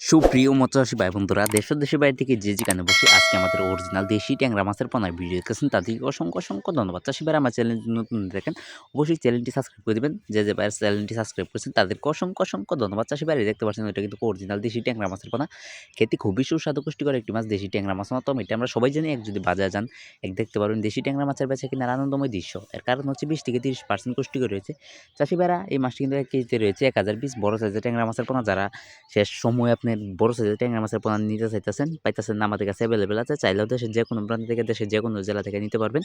সুপ্রিয় মৎস্যচাষী ভাই বন্ধুরা, দেশ ও দেশের বাইরে থেকে যে যেখানে বসে আজকে আমাদের অরিজিনাল দেশি ট্যাংরা মাছের পোনার ভিডিও দেখতেছেন তাদেরকে অসংখ্য অসংখ্য ধন্যবাদ। চাষী ভাইরা আমার চ্যানেল নতুন দেখেন অবশ্যই চ্যানেলটি সাবস্ক্রাইব করে দেবেন। যে ভাইয়ের চ্যানেলটি সাবস্ক্রাইব করেছেন তাদেরকে অসংখ্য অসংখ্য ধন্যবাদ। চাষী ভাইরা দেখতে পাচ্ছেন এটা কিন্তু অরিজিনাল দেশি ট্যাংরা মাছের পোনা, খেতে খুবই সুস্বাদু পুষ্টিকর একটি মাছ। দেশি ট্যাংরা মাছ মতো এটা আমরা সবাই জানি। এক যদি বাজারে যান এক দেখতে পারবেন দেশি ট্যাংরা মাছের বেচা কিনার আনন্দময় দৃশ্য। এর কারণ হচ্ছে 20 থেকে 30% পুষ্টিকর রয়েছে। চাষী ভাইরা এই মাছটি কিন্তু 1 কেজিতে রয়েছে 1000 পিস। বড় সাইজের ট্যাংরা মাছের পোনা যারা শেষ সময় আপনি বড় সাইজের ট্যাংরা মাছের পোনা নিতে চাইতেছেন, পাইতেছেন না, আমাদের কাছে অ্যাভেলেবেল আছে। চাইলেও দেশের যেকোনো প্রান্ত থেকে, দেশের যেকোনো জেলা থেকে নিতে পারবেন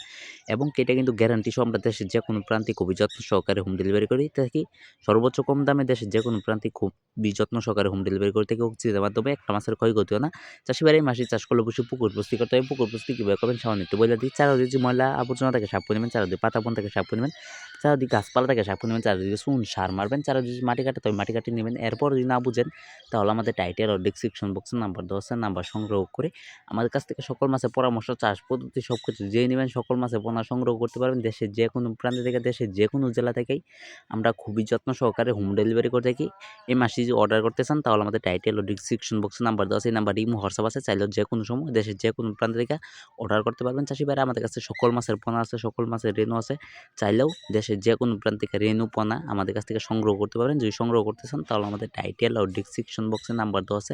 এবং এটা কিন্তু গ্যারান্টি সহ আমরা দেশের যেকোনো প্রান্তে খুবই যত্ন সহকারে হোম ডেলিভারি করে থাকি। সর্বোচ্চ কম দামে দেশের যেকোনো প্রান্তে খুবই যত্ন সহকারে হোম ডেলিভারি করে থাকি। অক্সিজেনের মাধ্যমে একটা মাছের ক্ষয়ক্ষতিও না। চাষী ভাইরা এই মাছটি চাষ করলে অবশ্যই পুকুর প্রস্তুতি করতে হবে। পুকুর প্রস্তুতি কীভাবে করবেন সামান্য একটু বলে দিই। চারদিকে যে ময়লা আবর্জনা থাকে সাফ করে নেবেন, চারদিকে পাতা-বন থাকে সাফ করে নেবেন, চারদিকে গাছপালা থাকে সাফ করে নেবেন, চারদিকে চুন সার মারবেন, চারদিকে মাটি কাটাতে হবে মাটি কাটিয়ে নেবেন। এরপর যদি না বুঝেন তাহলে আমাদের টাইটেল ও ডেসক্রিপশন বক্সে নাম্বার দেওয়া আছে, নাম্বার সংগ্রহ করে আমাদের কাছ থেকে সকল মাছের পরামর্শ, চাষ পদ্ধতি সবকিছু জেনে নেবেন। সকল মাছের পোনা সংগ্রহ করতে পারবেন দেশের যে কোনো প্রান্ত থেকে, দেশের যে কোনো জেলা থেকেই আমরা খুবই যত্ন সহকারে হোম ডেলিভারি করে থাকি। এই মাছটি যদি অর্ডার করতে চান তাহলে আমাদের টাইটেল ও ডেসক্রিপশন বক্সে নাম্বার দেওয়া আছে, এই নাম্বার ইমো হোয়াটসঅ্যাপ আছে। চাইলেও যে কোনো সময় দেশের যে কোনো প্রান্ত থেকে অর্ডার করতে পারবেন। চাষী ভাইরা আমাদের কাছে সকল মাছের পোনা আছে, সকল মাছের রেনু আছে। চাইলেও দেশের যে কোনো প্রান্ত থেকে রেনু পোনা আমাদের কাছ থেকে সংগ্রহ করতে পারবেন। যদি সংগ্রহ করতে চান তাহলে আমাদের টাইটেল ও ডেসক্রিপশন বক্সে নাম্বার দেওয়া আছে,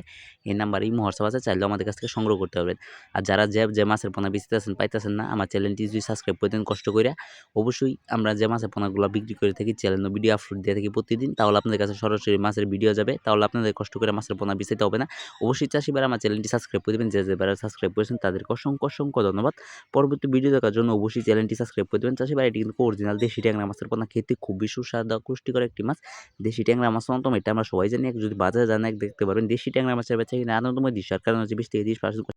এই নাম্বার ইমো হোয়াটসঅ্যাপ আছে। চাইলেও আমাদের কাছ থেকে সংগ্রহ করতে পারবেন। আর যারা যে মাছের পোনা বেচতেছেন পাইতেছেন না, আমার চ্যানেলটি যদি সাবস্ক্রাইব করে দেন কষ্ট কইরা, অবশ্যই আমরা যে মাছের পোনাগুলো বিক্রি করে থাকি চ্যানেলে ভিডিও আপলোড দিয়ে থাকি প্রতিদিন, তাহলে আপনাদের কাছে সরাসরি মাছের ভিডিও যাবে। তাহলে আপনাদের কষ্ট করে মাছের পোনা বেচাইতে হবে না। অবশ্যই চাষী ভাইরা আমার চ্যানেলটি সাবস্ক্রাইব করে দেবেন। যে ভাইরা সাবস্ক্রাইব করেছেন তাদেরকে অসংখ্য অসংখ্য ধন্যবাদ। পরবর্তী ভিডিও দেখার জন্য অবশ্যই চ্যানেলটি সাবস্ক্রাইব করে দেবেন। চাষী ভাইরা এটি কিন্তু অরিজিনাল দেশি ট্যাংরা মাছের পোনা, খেতে খুবই সুস্বাদু পুষ্টিকর একটি মাছ। দেশি ট্যাংরা মাছ অন্যতম, এটা আমরা সবাই জানি। যদি বাজারে যান এক দেখতে পারবেন দেশি ট্যাংরা মাছের বেচা কিনা আনন্দময় দৃশ্য। কারণ হচ্ছে 20 থেকে 30%